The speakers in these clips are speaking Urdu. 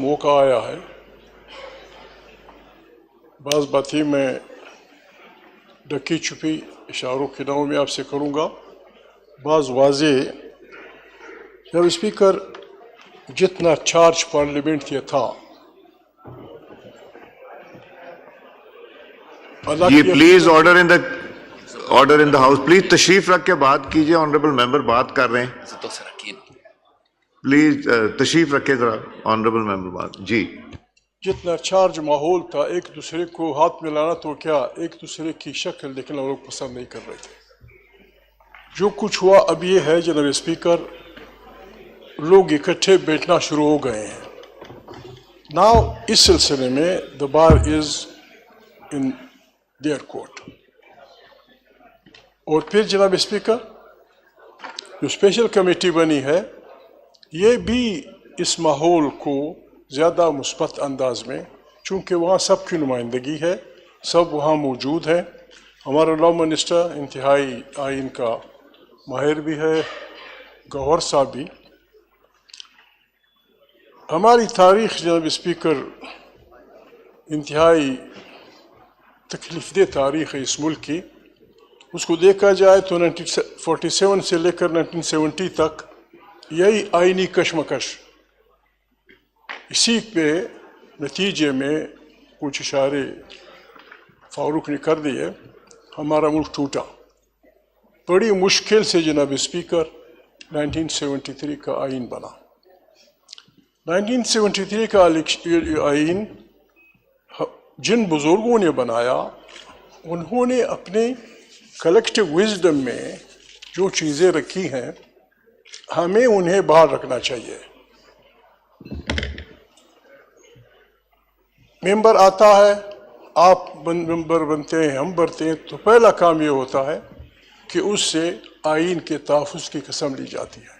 موقع آیا ہے بعض باتیں میں ڈکی چھپی اشاروں کے نام میں آپ سے کروں گا، بعض واضح۔ جب اسپیکر جتنا چارج پارلیمنٹ کے تھا، جی please order in the house, please تشریف رکھ کے بات کیجیے، آنریبل ممبر بات کر رہے ہیں، پلیز تشریف رکھے ذرا آنریبل ممبر بات۔ جی جتنا چارج ماحول تھا، ایک دوسرے کو ہاتھ ملانا تو کیا ایک دوسرے کی شکل دیکھنا لوگ پسند نہیں کر رہے تھے۔ جو کچھ ہوا اب یہ ہے جناب اسپیکر، لوگ اکٹھے بیٹھنا شروع ہو گئے ہیں۔ ناؤ اس سلسلے میں the bar is in their court۔ اور پھر جناب اسپیکر جو اسپیشل کمیٹی بنی ہے، یہ بھی اس ماحول کو زیادہ مثبت انداز میں، چونکہ وہاں سب کی نمائندگی ہے، سب وہاں موجود ہیں۔ ہمارا لا منسٹر انتہائی آئین کا ماہر بھی ہے، گوہر صاحب بھی۔ ہماری تاریخ جناب اسپیکر انتہائی تکلیف دہ تاریخ ہے اس ملک کی۔ اس کو دیکھا جائے تو 1947 سے لے کر 1970 تک یہی آئینی کشمکش، اسی پہ نتیجے میں کچھ اشارے فاروق نے کر دیے، ہمارا ملک ٹوٹا بڑی مشکل سے جناب اسپیکر۔ 1973 کا آئین بنا۔ 1973 کا آئین جن بزرگوں نے بنایا، انہوں نے اپنے کلیکٹیو وزڈم میں جو چیزیں رکھی ہیں، ہمیں انہیں باہر رکھنا چاہیے۔ ممبر آتا ہے، آپ ممبر بنتے ہیں، ہم بنتے ہیں، تو پہلا کام یہ ہوتا ہے کہ اس سے آئین کے تحفظ کی قسم لی جاتی ہے۔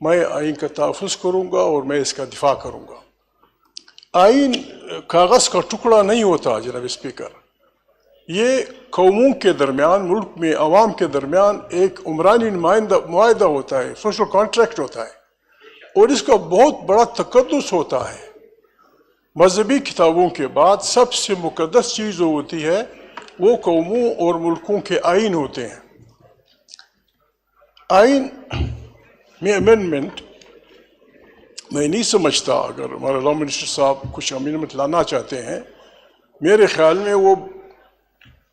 میں آئین کا تحفظ کروں گا اور میں اس کا دفاع کروں گا۔ آئین کاغذ کا ٹکڑا نہیں ہوتا جناب اسپیکر، یہ قوموں کے درمیان، ملک میں عوام کے درمیان ایک عمرانی معاہدہ ہوتا ہے، سوشل کانٹریکٹ ہوتا ہے، اور اس کا بہت بڑا تقدس ہوتا ہے۔ مذہبی کتابوں کے بعد سب سے مقدس چیز جو ہوتی ہے وہ قوموں اور ملکوں کے آئین ہوتے ہیں۔ آئین میں امینڈمنٹ میں نہیں سمجھتا، اگر ہمارے لا منسٹر صاحب کچھ امینڈمنٹ لانا چاہتے ہیں، میرے خیال میں وہ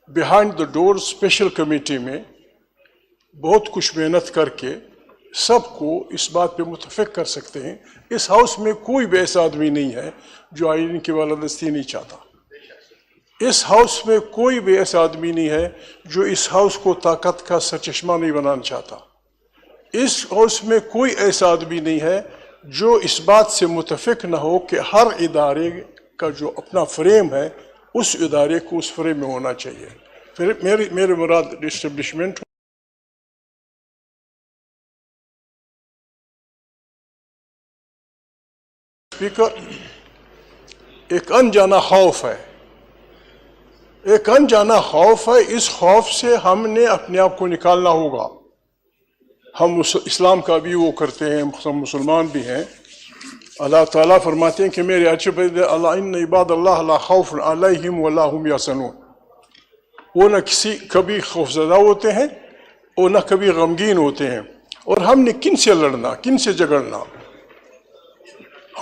behind the door special committee میں بہت کچھ محنت کر کے سب کو اس بات پہ متفق کر سکتے ہیں۔ اس ہاؤس میں کوئی بھی ایسا آدمی نہیں ہے جو آئین کی بالادستی نہیں چاہتا۔ اس ہاؤس میں کوئی بھی ایسا آدمی نہیں ہے جو اس ہاؤس کو طاقت کا سرچشمہ نہیں بنانا چاہتا۔ اس ہاؤس میں کوئی ایسا آدمی نہیں ہے جو اس بات سے متفق نہ ہو کہ ہر ادارے کا جو اپنا فریم ہے، اس ادارے کو اس فریم میں ہونا چاہیے۔ پھر میرے مراد اسٹیبلشمنٹ اسپیکر ایک انجانا خوف ہے، ایک انجانا خوف ہے۔ اس خوف سے ہم نے اپنے آپ کو نکالنا ہوگا۔ ہم اسلام کا بھی وہ کرتے ہیں، ہم مسلمان بھی ہیں۔ اللہ تعالیٰ فرماتے ہیں کہ میرے اچھے بندے اللہ ان عباد اللہ لا خوف علیہم ولا هم یحزنون، وہ نہ کبھی خوفزدہ ہوتے ہیں اور نہ کبھی غمگین ہوتے ہیں۔ اور ہم نے کن سے لڑنا، کن سے جھگڑنا؟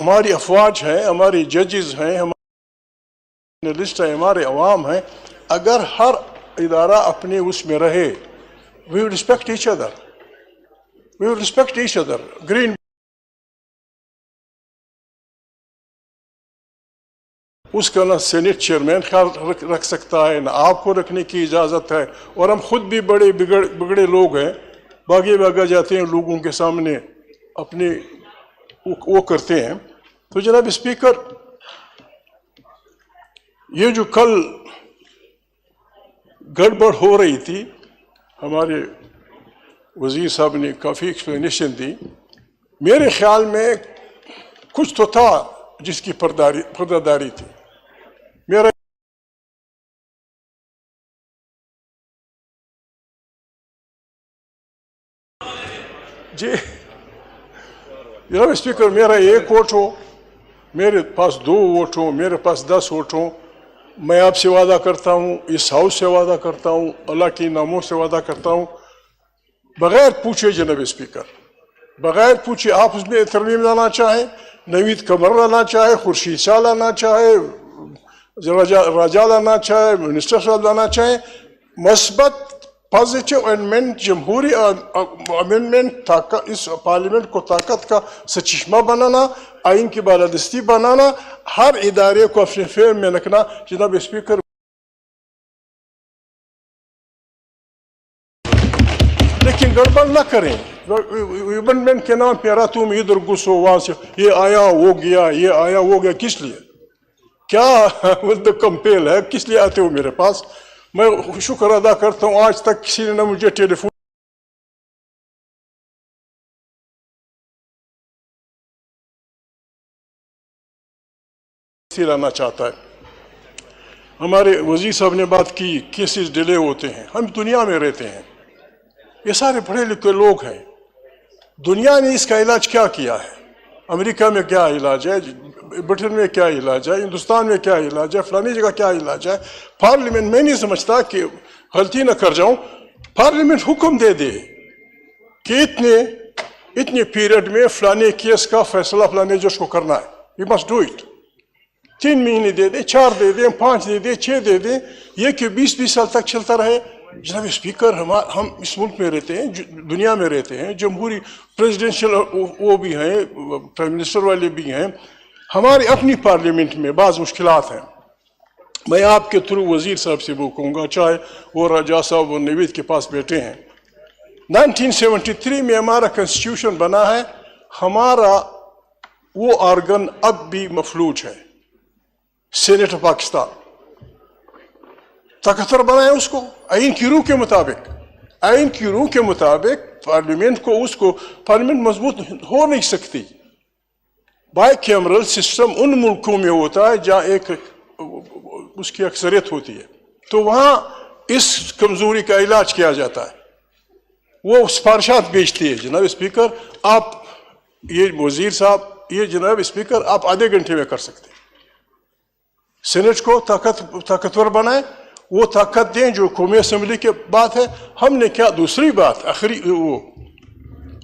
ہماری افواج ہیں، ہماری ججز ہیں، ہمارے لسٹ ہے، ہمارے عوام ہیں۔ اگر ہر ادارہ اپنے اس میں رہے، we will respect each other, we will respect each other۔ گرین اس کا نہ سینٹ چیئرمین خیال رکھ سکتا ہے، نہ آپ کو رکھنے کی اجازت ہے، اور ہم خود بھی بڑے بگڑے لوگ ہیں، بھاگا جاتے ہیں لوگوں کے سامنے، اپنے وہ کرتے ہیں۔ تو جناب اسپیکر، یہ جو کل گڑبڑ ہو رہی تھی، ہمارے وزیر صاحب نے کافی ایکسپلینیشن دی۔ میرے خیال میں کچھ تو تھا جس کی پردہ داری تھی۔ میرا جی جناب اسپیکر، میرا یہ کوٹ ہو میرے پاس 2 ووٹ ہوں، میرے پاس 10 ووٹ ہوں، میں آپ سے وعدہ کرتا ہوں، اس ہاؤس سے وعدہ کرتا ہوں، اللہ کی ناموں سے وعدہ کرتا ہوں، بغیر پوچھے جناب اسپیکر، بغیر پوچھے آپ اس میں ترمیم لانا چاہیں، نوید قمر لانا چاہے، خورشید شاہ لانا چاہے، راجہ لانا چاہے، منسٹر صاحب لانا چاہیں، مثبت پازیٹیو امینڈمنٹ، جمہوری امینڈمنٹ، اس پارلیمنٹ کو طاقت کا سچشمہ بنانا، آئین کی بالادستی بنانا، ہر ادارے کو اپنے فیم میں رکھنا. جناب اسپیکر، لیکن گڑبڑ نہ کریں امینڈمنٹ کے نام پہ تم ادھر گھسو وہاں سے، یہ آیا وہ گیا، یہ آیا وہ گیا. کس لیے؟ کیا کمپیل ہے؟ کس لیے آتے ہو میرے پاس؟ میں شکر ادا کرتا ہوں آج تک کسی نے نہ مجھے ٹیلی فون لانا چاہتا ہے. ہمارے وزیر صاحب نے بات کی، کیسز ڈیلے ہوتے ہیں. ہم دنیا میں رہتے ہیں، یہ سارے پڑھے لکھے لوگ ہیں. دنیا نے اس کا علاج کیا کیا ہے؟ امریکہ میں کیا علاج ہے، برطن میں کیا علاج ہے، ہندوستان میں کیا علاج ہے، فلانی جگہ کیا علاج ہے. پارلیمنٹ، میں نہیں سمجھتا کہ غلطی نہ کر جاؤں، پارلیمنٹ حکم دے دے کہ اتنے پیریڈ میں فلانے کیس کا فیصلہ فلانے جج کو کرنا ہے. You must do it. 3 مہینے دے دیں، 4 دے دیں، 5 دے دیں، 6 دے دیں، یہ کہ 20 سال تک چلتا رہے. جناب اسپیکر، ہم اس ملک میں رہتے ہیں، دنیا میں رہتے ہیں، جمہوری پریزیڈنشل وہ بھی ہیں، پرائم منسٹر والے بھی ہیں. ہماری اپنی پارلیمنٹ میں بعض مشکلات ہیں. میں آپ کے تھرو وزیر صاحب سے وہ کہوں گا، چاہے وہ راجہ صاحب اور نوید کے پاس بیٹھے ہیں. 1973 میں ہمارا کنسٹیٹیوشن بنا ہے، ہمارا وہ آرگن اب بھی مفلوج ہے، سینٹ آف پاکستان. طاقتور بنائیں اس کو آئین کی روح کے مطابق. آئین کی روح کے مطابق پارلیمنٹ کو پارلیمنٹ مضبوط ہو نہیں سکتی. بائی کیمرل سسٹم ان ملکوں میں ہوتا ہے جہاں ایک اس کی اکثریت ہوتی ہے، تو وہاں اس کمزوری کا علاج کیا جاتا ہے. وہ سفارشات بھیجتی ہے. جناب اسپیکر، آپ یہ وزیر صاحب، یہ جناب اسپیکر آپ آدھے گھنٹے میں کر سکتے ہیں. سینٹ کو طاقتور بنائیں، وہ طاقت دیں جو قومی اسمبلی کے بات ہے. ہم نے کیا دوسری بات آخری وہ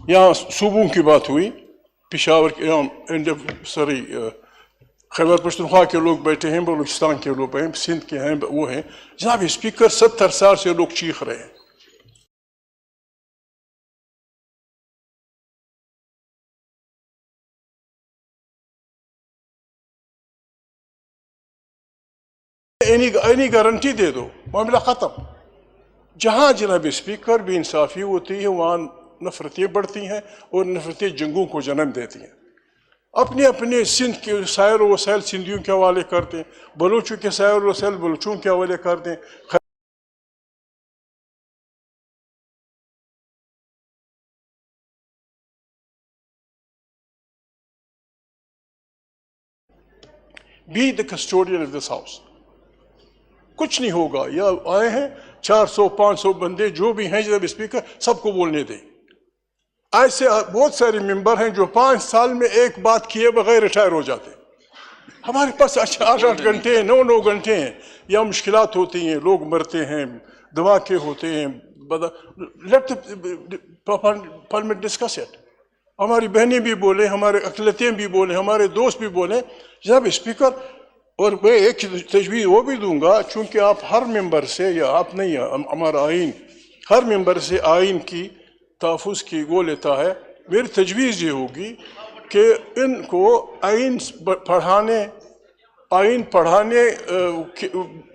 یہاں صوبوں کی بات ہوئی، پشاور کے خیبر پختونخوا کے لوگ بیٹھے ہیں، بلوچستان کے لوگ ہیں، سندھ کے ہیں، وہ ہیں. جناب اسپیکر، 70 سال سے لوگ چیخ رہے ہیں. اینی گارنٹی دے دو، معاملہ ختم. جہاں جناب اسپیکر بے انصافی ہوتی ہے وہاں نفرتیں بڑھتی ہیں اور نفرتیں جنگوں کو جنم دیتی ہیں. اپنے سندھ کے سائر و وسائل سندھیوں کے حوالے کرتے ہیں، بلوچوں کے سائر و وسائل بلوچوں کے حوالے کرتے ہیں. Be the custodian of this house. کچھ نہیں ہوگا. یہ آئے ہیں 400-500 بندے جو بھی ہیں جناب اسپیکر، سب کو بولنے دیں. ایسے بہت سارے ممبر ہیں جو 5 سال میں ایک بات کیے بغیر ریٹائر ہو جاتے ہیں. ہمارے پاس 8 گھنٹے ہیں، 9 گھنٹے ہیں. یا مشکلات ہوتی ہیں، لوگ مرتے ہیں، دھماکے ہوتے ہیں. Let parliament discuss it. ہماری بہنیں بھی بولیں، ہمارے اقلیتیں بھی بولیں، ہمارے دوست بھی بولیں. جناب اسپیکر، اور میں ایک تجویز وہ بھی دوں گا، چونکہ آپ ہر ممبر سے، یا آپ نہیں، ہمارا آئین ہر ممبر سے آئین کی تحفظ کی وہ لیتا ہے. میری تجویز یہ ہوگی کہ ان کو آئین پڑھانے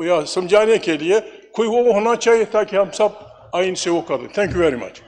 یا سمجھانے کے لیے کوئی وہ ہونا چاہیے تاکہ ہم سب آئین سے وہ کر دیں. Thank you very much.